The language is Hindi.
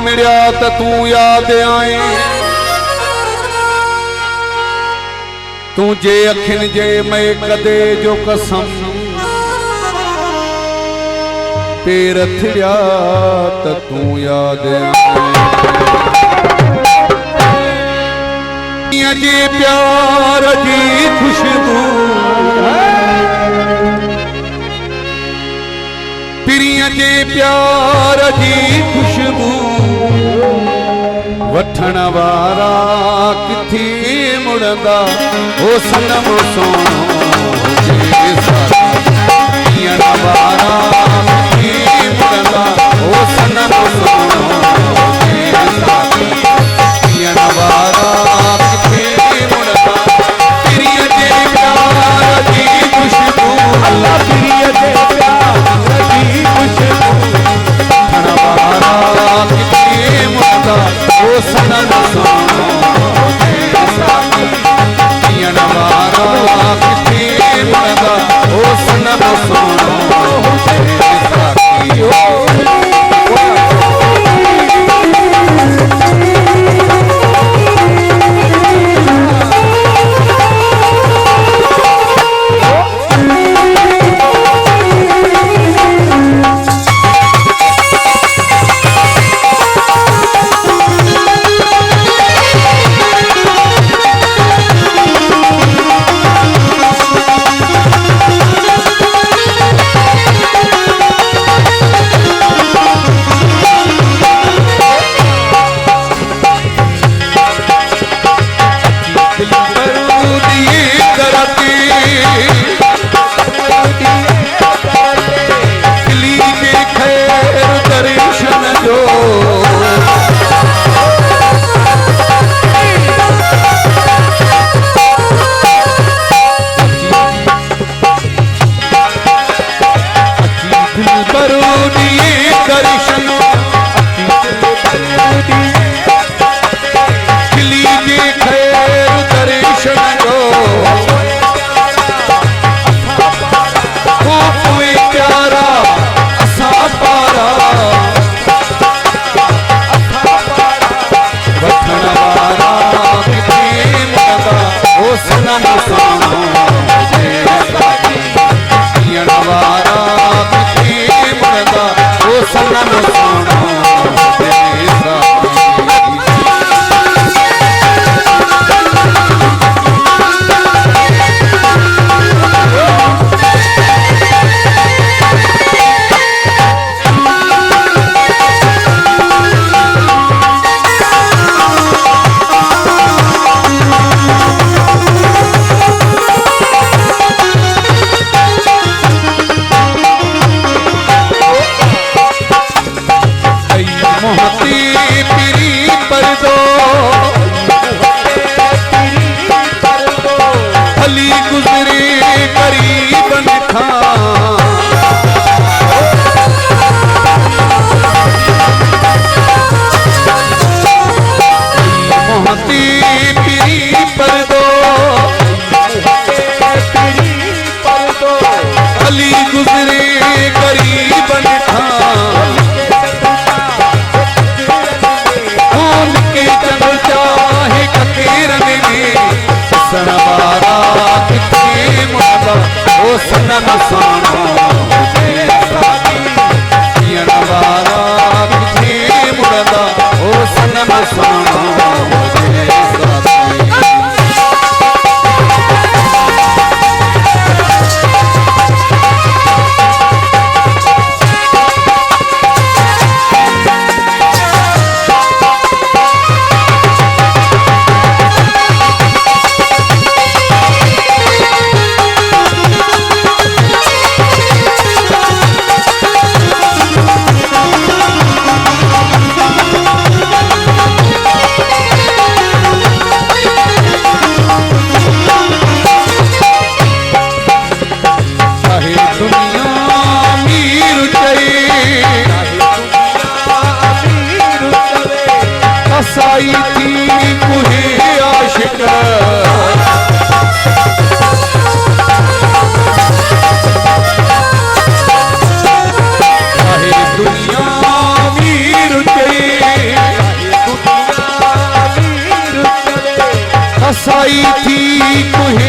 मिलिया तो तू याद आए तू जे अखिन जे मैं कदे जो कसम पेर थिया तो तू याद आए जे प्यार जी खुशबू पिरिया जे प्यार जी खुशबू वठण वारा किथे मुड़ंदा ओ सनम सोनो पियण वारा किथे मुड़ंदा ओ सनम सोनो पियण वारा किथे मुड़ंदा पिरिया जे प्यार जी खुशबू अल्लाह पिरिया जे प्यार जी खुशबू वठण वारा किथे मुड़ंदा ओ सनम सोनो पियण वारा किथे मुड़ंदा ओ सनम सोनो सनम सोनो पियण वारा किथे मुड़ंदा ओ सनम सोनो बसाई थी कुहे